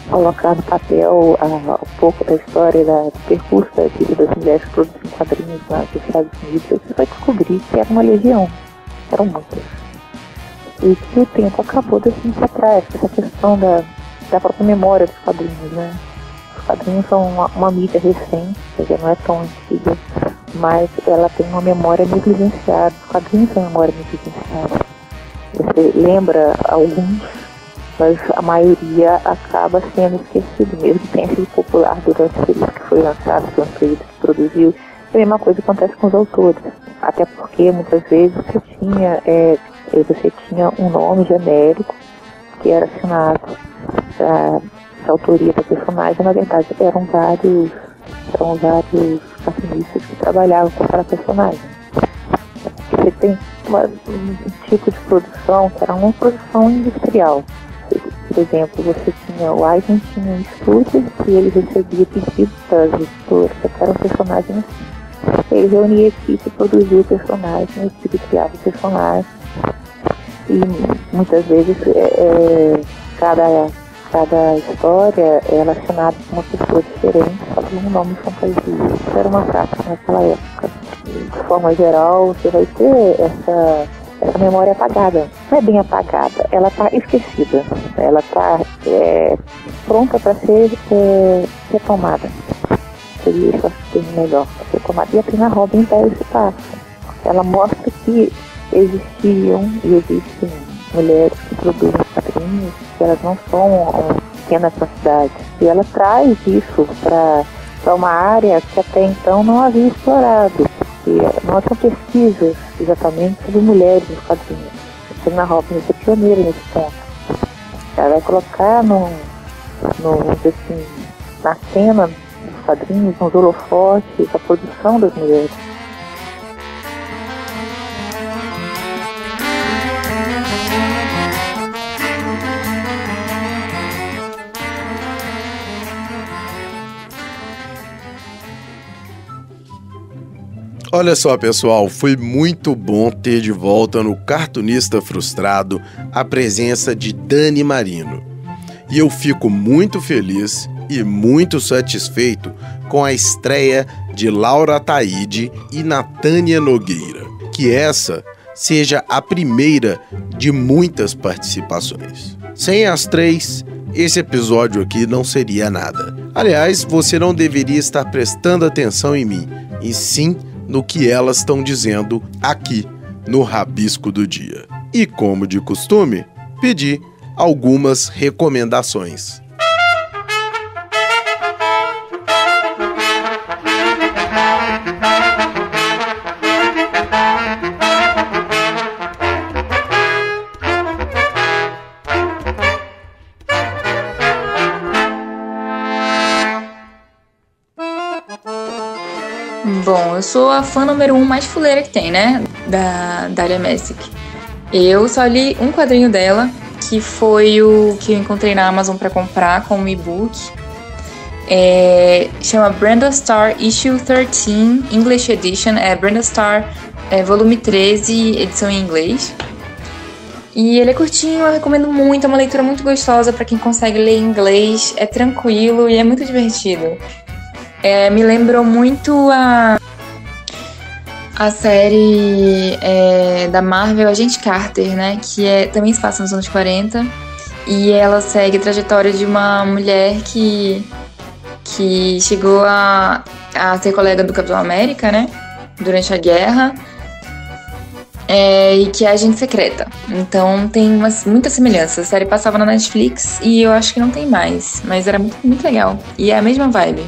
colocar no papel um pouco da história do percurso da vida das mulheres que produzem quadrinhos nos Estados Unidos. Você vai descobrir que era uma legião, eram muitas. E que o tempo acabou deixando para trás, essa questão da própria memória dos quadrinhos, né? Os quadrinhos são uma mídia recente, quer dizer, não é tão antiga, mas ela tem uma memória negligenciada. Os quadrinhos têm uma memória negligenciada. Você lembra alguns, mas a maioria acaba sendo esquecido, mesmo que tenha sido popular durante o período que foi lançado, durante o período que produziu. A mesma coisa acontece com os autores, até porque muitas vezes você tinha um nome genérico que era assinado. A autoria da personagem, na verdade, eram vários cartunistas que trabalhavam com aquela personagem. Você tem um tipo de produção que era uma produção industrial. Por exemplo, você tinha o Eisner, tinha um estúdio e ele recebia pedidos das editoras, que era um personagem assim. Ele reunia a equipe, produzia o personagem, a equipe criava o personagem. E muitas vezes cada história é relacionada com uma pessoa diferente, só com um nome fantasia. Isso era uma prática naquela época. De forma geral, você vai ter essa memória apagada. Não é bem apagada, ela está esquecida. Ela está pronta para ser retomada. Seria isso, acho que tem melhor para ser retomada. E a Trina Robbins dá esse passo. Ela mostra que existiam e existem mulheres que produzem quadrinhos, que elas não são pequenas quantidades. E ela traz isso para uma área que até então não havia explorado. Porque não são pesquisas exatamente sobre mulheres nos quadrinhos. A Trina Robbins é pioneira nesse ponto. Ela vai colocar na cena dos quadrinhos, nos holofotes, a produção das mulheres. Olha só, pessoal, foi muito bom ter de volta no Cartunista Frustrado a presença de Dani Marino. E eu fico muito feliz e muito satisfeito com a estreia de Laura Taide e Natânia Nogueira. Que essa seja a primeira de muitas participações. Sem as três, esse episódio aqui não seria nada. Aliás, você não deveria estar prestando atenção em mim, e sim no que elas estão dizendo aqui no Rabisco do Dia. E como de costume, pedi algumas recomendações. Bom, eu sou a fã número 1 mais fuleira que tem, né? Da Dahlia Messick. Eu só li um quadrinho dela, que foi o que eu encontrei na Amazon pra comprar como e-book. Chama Brenda Starr Issue 13 English Edition. Brenda Starr volume 13, edição em inglês. E ele é curtinho, eu recomendo muito. É uma leitura muito gostosa pra quem consegue ler em inglês. É tranquilo e é muito divertido. Me lembrou muito a série da Marvel, Agente Carter, né? Que também se passa nos anos 40. E ela segue a trajetória de uma mulher que chegou a ser colega do Capitão América, né? Durante a guerra. E que é agente secreta. Então tem muita semelhança. A série passava na Netflix e eu acho que não tem mais. Mas era muito, muito legal. E é a mesma vibe.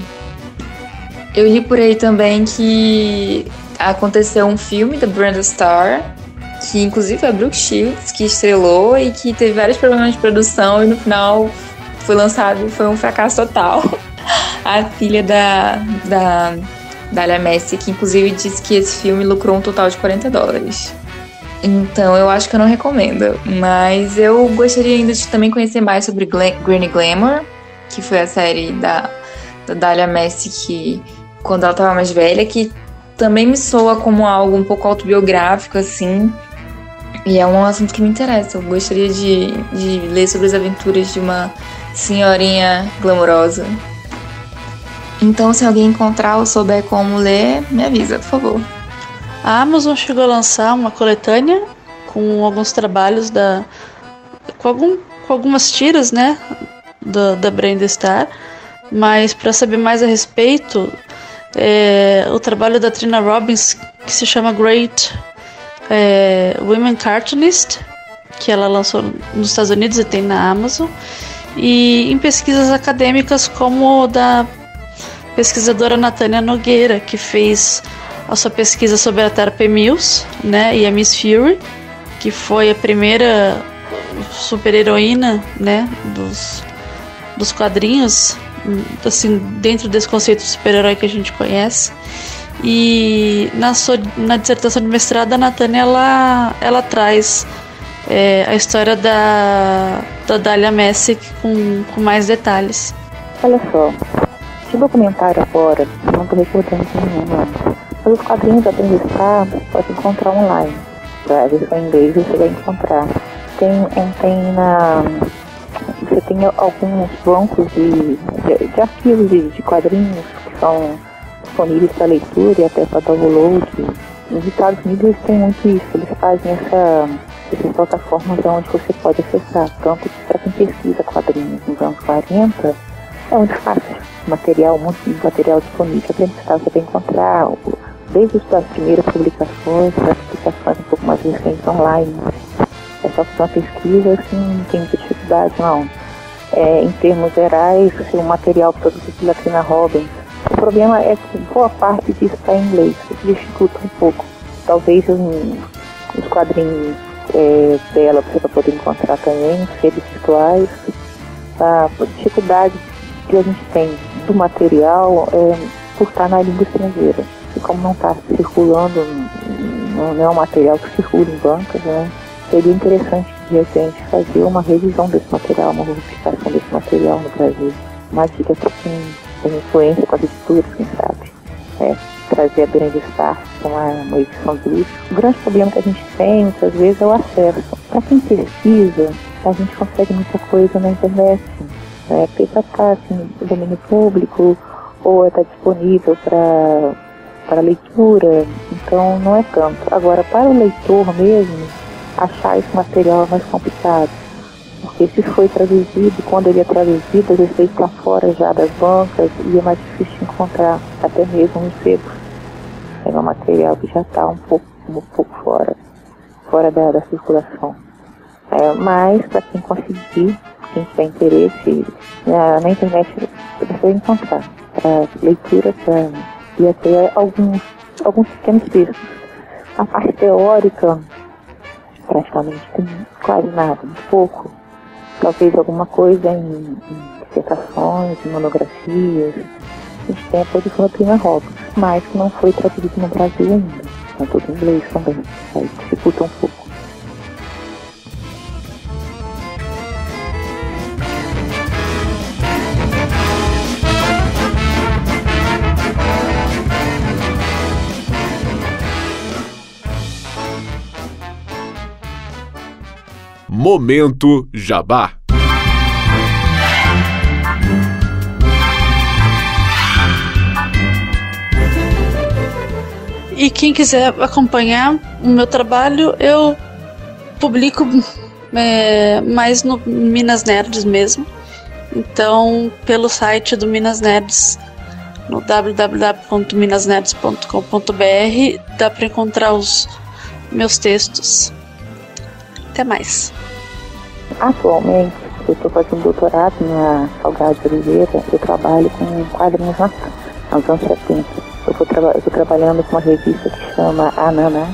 Eu li por aí também que aconteceu um filme da Brenda Starr, que inclusive é a Brooke Shields que estrelou e que teve vários problemas de produção e no final foi lançado e foi um fracasso total. A filha da Dahlia Messick, que inclusive disse que esse filme lucrou um total de $40. Então eu acho que eu não recomendo. Mas eu gostaria ainda de também conhecer mais sobre Granny Glamour, que foi a série da Dahlia Messick quando ela estava mais velha, que também me soa como algo um pouco autobiográfico, assim. E é um assunto que me interessa. Eu gostaria de ler sobre as aventuras de uma senhorinha glamourosa. Então, se alguém encontrar ou souber como ler, me avisa, por favor. A Amazon chegou a lançar uma coletânea com alguns trabalhos com algumas tiras, né, da Brenda Starr. Mas para saber mais a respeito, o trabalho da Trina Robbins, que se chama Great Women Cartoonist, que ela lançou nos Estados Unidos e tem na Amazon, e em pesquisas acadêmicas como da pesquisadora Natânia Nogueira, que fez a sua pesquisa sobre a Tarpe Mills, né, e a Miss Fury, que foi a primeira super-heroína, né, dos quadrinhos, assim, dentro desse conceito de super-herói que a gente conhece. E na dissertação de mestrado, a Natânia ela traz a história da Dahlia Messick com mais detalhes. Olha só, esse documentário agora, não estou recordando de nenhum nome, mas os quadrinhos da Brenda Starr você pode encontrar online. A versão em inglês você vai encontrar. Você tem alguns bancos de arquivos de quadrinhos que são disponíveis para leitura e até para download. Nos Estados Unidos eles têm muito isso, eles fazem essas plataformas onde você pode acessar, tanto para quem pesquisa quadrinhos nos anos 40, é muito fácil, muito material disponível. Você vai encontrar desde as primeiras publicações, as publicações um pouco mais recentes online. É só fazer uma pesquisa, assim, não tem muita dificuldade, não. Em termos gerais, o material produzido pela Trina Robbins, o problema é que boa parte disso está em inglês, o que dificulta um pouco. Talvez os quadrinhos dela você vai poder encontrar também, seres virtuais. A dificuldade que a gente tem do material por estar na língua estrangeira. E como não está circulando, não é um material que circula em bancas, né? Seria interessante, de repente, fazer uma revisão desse material, uma verificação desse material no Brasil. Uma dica para quem tem influência com as editoras, quem sabe. Trazer a Brenda Starr com uma edição de luxo. O grande problema que a gente tem, muitas vezes, é o acesso. Para quem pesquisa, a gente consegue muita coisa na internet. Porque já está assim, no domínio público, ou está disponível para leitura, então não é tanto. Agora, para o leitor mesmo, achar esse material é mais complicado, porque se foi traduzido, quando ele é traduzido, às vezes ele está fora já das bancas e é mais difícil de encontrar, até mesmo no sebo. É um material que já está um pouco fora da circulação. Mas, para quem conseguir, quem tiver interesse, na internet você vai encontrar leitura e até alguns pequenos textos. A parte teórica, praticamente tem quase nada, muito pouco. Talvez alguma coisa em dissertações, em monografias. A gente tem a produção da Trina Robbins. mas que não foi traduzido no Brasil ainda. É tudo em inglês também, aí dificulta um pouco. Momento Jabá. E quem quiser acompanhar o meu trabalho, eu publico mais no Minas Nerds mesmo. Então, pelo site do Minas Nerds, no www.minasnerds.com.br, dá para encontrar os meus textos. Até mais. Atualmente, eu estou fazendo doutorado na Salgado de Oliveira. Eu trabalho com quadrinhos nos anos 70. Eu estou trabalhando com uma revista que chama Ananá,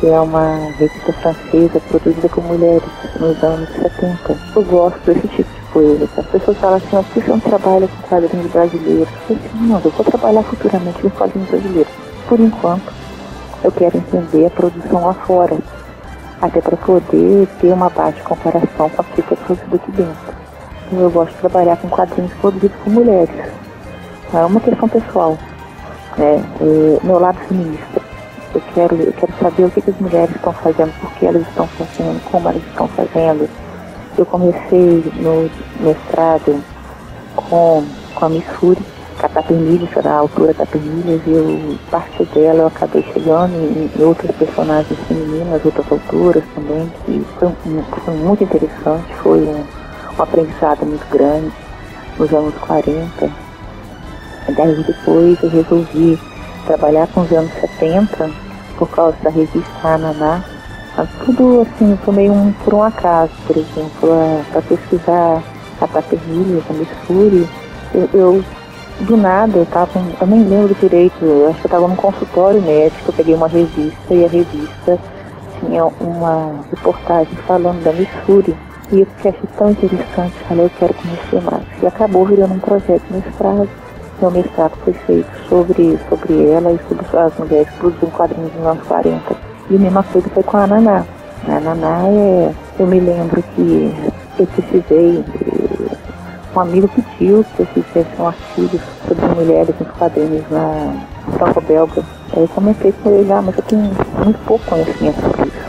que é uma revista francesa produzida por mulheres nos anos 70. Eu gosto desse tipo de coisa. As pessoas falam assim, por que você não trabalha com quadrinhos brasileiros? Eu digo, não, eu vou trabalhar futuramente com quadrinhos brasileiros. Por enquanto, eu quero entender a produção lá fora, até para poder ter uma base de comparação com aquilo que é produzido aqui dentro. Então, eu gosto de trabalhar com quadrinhos produzidos por mulheres. É uma questão pessoal, né? Meu lado feminista. Eu quero saber o que as mulheres estão fazendo, por que elas estão fazendo, como elas estão fazendo. Eu comecei no mestrado com a Missouri, com a Tapernilhas, a autora Tapernilhas, e a partir dela eu acabei chegando em outras personagens femininas, outras autoras também, que foi muito interessante, foi um aprendizado muito grande nos anos 40. Daí depois eu resolvi trabalhar com os anos 70 por causa da revista Ananá. Tudo assim, foi meio por um acaso, por exemplo, para pesquisar a Tapernilhas, a Missouri, eu do nada, eu nem lembro direito, eu acho que eu estava num consultório médico, eu peguei uma revista e a revista tinha uma reportagem falando da Missouri e eu achei tão interessante, falei, eu quero conhecer mais. E acabou virando um projeto de mestrado. Meu mestrado foi feito sobre ela e sobre as mulheres que produziam quadrinhos nos anos 40. E a mesma coisa foi com a Ananá. A Ananá eu me lembro que eu precisei... Um amigo pediu que eu fizesse um artigo sobre mulheres nos quadrinhos na franco-belga. Aí eu comentei com ele, mas eu tenho muito pouco conhecimento sobre isso.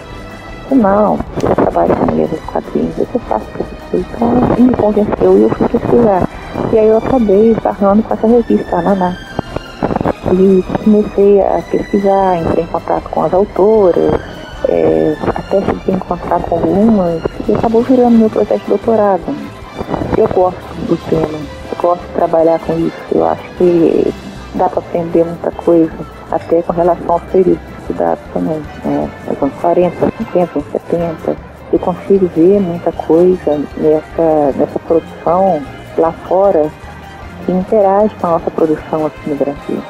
Eu não, eu trabalho com mulheres nos quadrinhos, eu faço para você. Então, ele me convenceu e eu fui pesquisar. E aí eu acabei esbarrando com essa revista, a Ananá. E comecei a pesquisar, entrei em contato com as autoras, até cheguei a encontrar com algumas, e acabou virando meu projeto de doutorado. Eu gosto do tema, eu gosto de trabalhar com isso, eu acho que dá para aprender muita coisa, até com relação aos períodos estudados também, nos anos 40, 50, 70, eu consigo ver muita coisa nessa produção lá fora que interage com a nossa produção aqui no Brasil.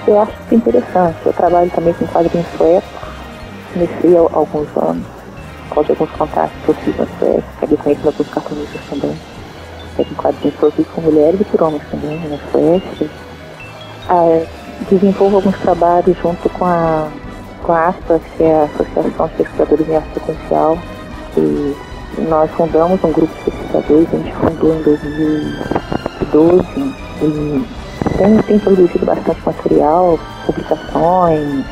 Eu acho isso interessante, eu trabalho também com quadrinhos suecos, comecei há alguns anos, por causa de alguns contatos que eu fiz na Suécia, acabei conhecendo alguns cartunistas também. Tem quadrinhos produzidos por mulheres e por homens também, na Suécia. Desenvolvo alguns trabalhos junto com a ASPA, que é a Associação de Pesquisadores em Arte Sequencial. E nós fundamos um grupo de pesquisadores, a gente fundou em 2012. E tem produzido bastante material, publicações,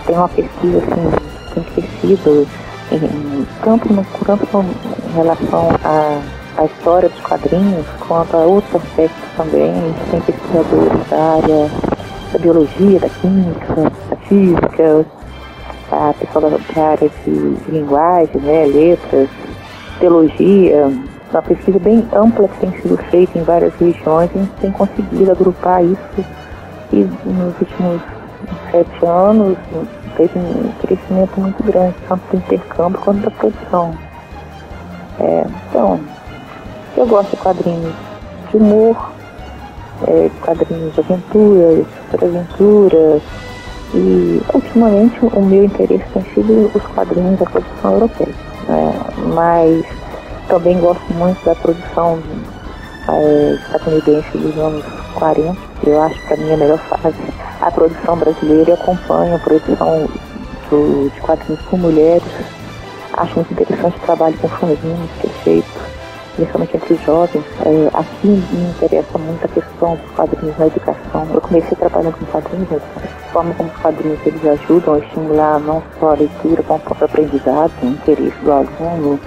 tem uma pesquisa assim, tem crescido tanto em relação a história dos quadrinhos, quanto a outros aspectos também. Tem pesquisadores da área da biologia, da química, da física, a pessoa da área de linguagem, letras, teologia. Uma pesquisa bem ampla que tem sido feita em várias regiões, e a gente tem conseguido agrupar isso, e nos últimos 7 anos teve um crescimento muito grande, tanto do intercâmbio quanto da produção. Então, eu gosto de quadrinhos de humor, quadrinhos de aventura, superaventura, e ultimamente o meu interesse tem sido os quadrinhos da produção europeia, mas também gosto muito da produção estadunidense dos anos 40, Eu acho que para mim é a melhor fase. A produção brasileira, eu acompanho a produção de quadrinhos com mulheres. Acho muito interessante o trabalho com femininos que é feito, principalmente entre os jovens. Aqui me interessa muito a questão dos quadrinhos na educação. Eu comecei trabalhando com quadrinhos, a forma como os quadrinhos eles ajudam a estimular não só a leitura, como o próprio aprendizado, o interesse do aluno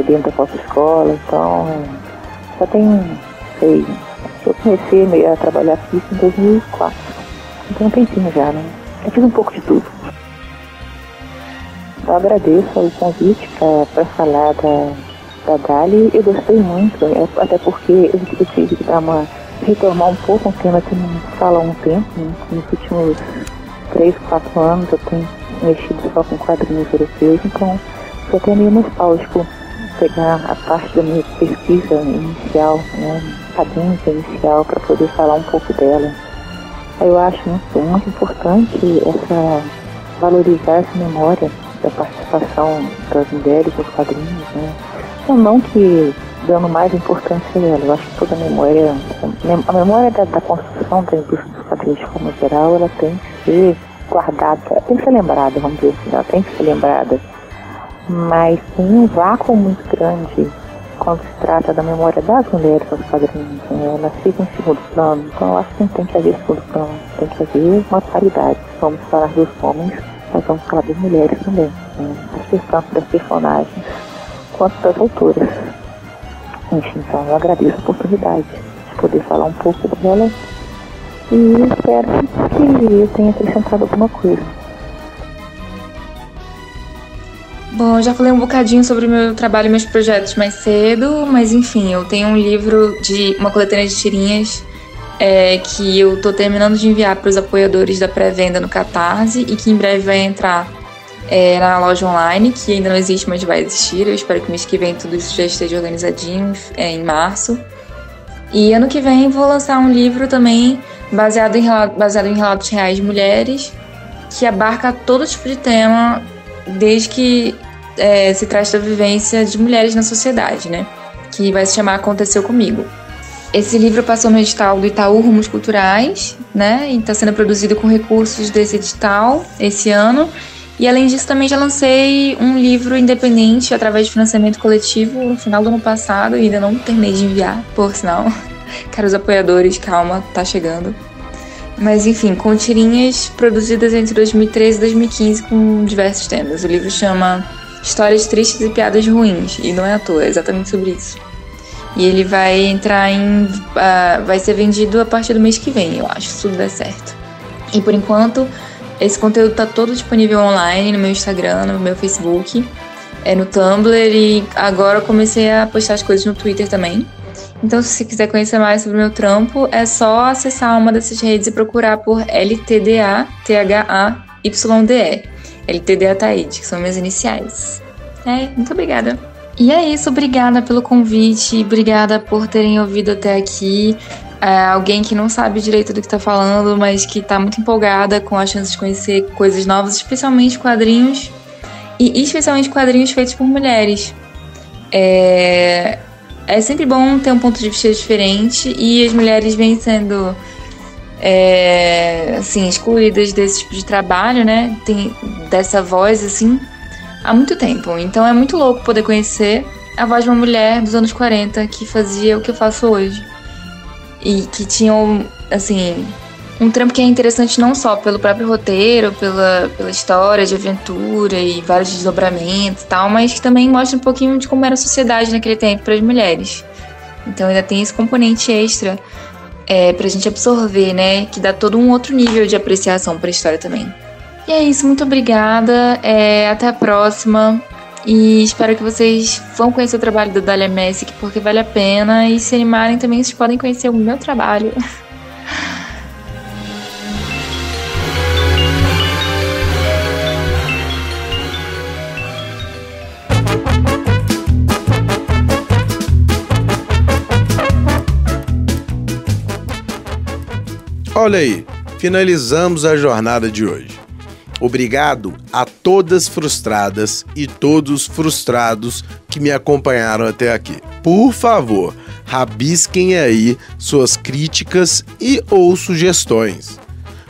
dentro da própria escola. Então, já tem, eu comecei a trabalhar com isso em 2004. Então, um tempinho já, né? Eu fiz um pouco de tudo. Eu agradeço o convite para falar da Dali. Eu gostei muito, até porque eu tive que retomar um pouco um tema que não fala há um tempo, né? Nos últimos 3, 4 anos eu tenho mexido só com quadrinhos europeus, então foi até meio nostálgico pegar a parte da minha pesquisa inicial, né, acadêmica inicial, para poder falar um pouco dela. Eu acho muito importante valorizar essa memória da participação das mulheres nos quadrinhos, né? Então, não que dando mais importância a ela, eu acho que toda a memória da construção da indústria dos quadrinhos de forma geral, ela tem que ser guardada, tem que ser lembrada, vamos dizer assim, ela tem que ser lembrada, mas tem um vácuo muito grande quando se trata da memória das mulheres nos quadrinhos, né? Elas ficam em segundo plano, então eu acho que não tem que haver segundo plano, tem que haver uma paridade. Vamos falar dos homens, mas vamos falar das mulheres também, né? Tanto das personagens quanto das autoras. Enfim, então eu agradeço a oportunidade de poder falar um pouco dela e espero que eu tenha acrescentado alguma coisa. Bom, eu já falei um bocadinho sobre o meu trabalho e meus projetos mais cedo, mas enfim, eu tenho um livro de uma coletânea de tirinhas que eu tô terminando de enviar para os apoiadores da pré-venda no Catarse e que em breve vai entrar na loja online, que ainda não existe, mas vai existir. Eu espero que mês que vem tudo isso já esteja organizadinho, em março. E ano que vem vou lançar um livro também baseado em relatos reais de mulheres, que abarca todo tipo de tema, desde que se trata da vivência de mulheres na sociedade, né? Que vai se chamar Aconteceu Comigo. Esse livro passou no edital do Itaú Rumos Culturais, né? E está sendo produzido com recursos desse edital esse ano. E além disso, também já lancei um livro independente através de financiamento coletivo no final do ano passado e ainda não terminei de enviar, por sinal. Caros apoiadores, calma, tá chegando. Mas enfim, com tirinhas produzidas entre 2013 e 2015 com diversos temas. O livro chama Histórias Tristes e Piadas Ruins, e não é à toa, é exatamente sobre isso. E ele vai entrar vai ser vendido a partir do mês que vem, eu acho, se tudo der certo. E por enquanto, esse conteúdo tá todo disponível online no meu Instagram, no meu Facebook, no Tumblr, e agora eu comecei a postar as coisas no Twitter também. Então, se você quiser conhecer mais sobre o meu trampo, é só acessar uma dessas redes e procurar por LTDA THAYDE. LTDA Taide, que são minhas iniciais. Muito obrigada. E é isso, obrigada pelo convite, obrigada por terem ouvido até aqui. Alguém que não sabe direito do que está falando, mas que está muito empolgada com a chance de conhecer coisas novas, especialmente quadrinhos, e especialmente quadrinhos feitos por mulheres. É sempre bom ter um ponto de vista diferente, e as mulheres vêm sendo excluídas desse tipo de trabalho, né? Tem dessa voz, assim, há muito tempo. Então é muito louco poder conhecer a voz de uma mulher dos anos 40 que fazia o que eu faço hoje. E que tinham, assim, um trampo que é interessante não só pelo próprio roteiro, pela história de aventura e vários desdobramentos e tal, mas que também mostra um pouquinho de como era a sociedade naquele tempo para as mulheres. Então ainda tem esse componente extra pra gente absorver, né? Que dá todo um outro nível de apreciação para a história também. E é isso, muito obrigada. Até a próxima. E espero que vocês vão conhecer o trabalho da Dália Messick, porque vale a pena. E se animarem também, vocês podem conhecer o meu trabalho. Olha aí, finalizamos a jornada de hoje. Obrigado a todas frustradas e todos frustrados que me acompanharam até aqui. Por favor, rabisquem aí suas críticas e ou sugestões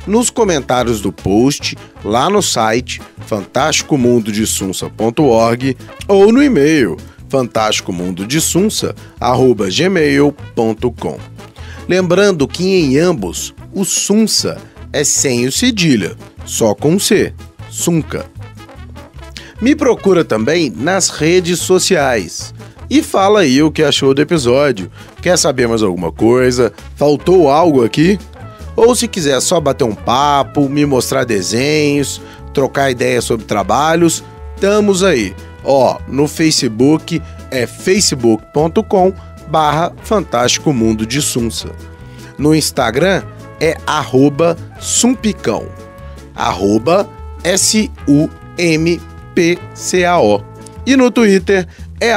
nos comentários do post, lá no site fantasticomundodesunsa.org ou no e-mail fantasticomundodesunsa@gmail.com. Lembrando que em ambos o Sunsa é sem o cedilha, só com C, Sunca. Me procura também nas redes sociais e fala aí o que achou do episódio. Quer saber mais alguma coisa? Faltou algo aqui? Ou se quiser só bater um papo, me mostrar desenhos, trocar ideias sobre trabalhos, estamos aí. No Facebook é facebook.com/Fantástico Mundo de Sunsa. No Instagram é @sumpicão, @SUMPCAO. E no Twitter é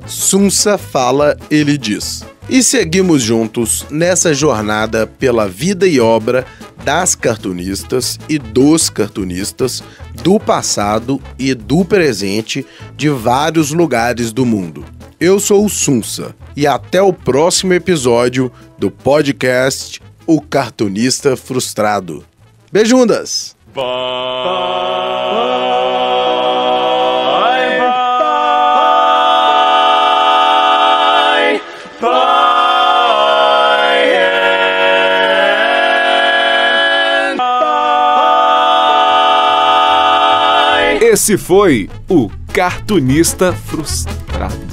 @SunsaFalaEleDiz. E seguimos juntos nessa jornada pela vida e obra das cartunistas e dos cartunistas do passado e do presente de vários lugares do mundo. Eu sou o Sunsa e até o próximo episódio do podcast O Cartunista Frustrado. Beijundas! Esse foi o Cartunista Frustrado.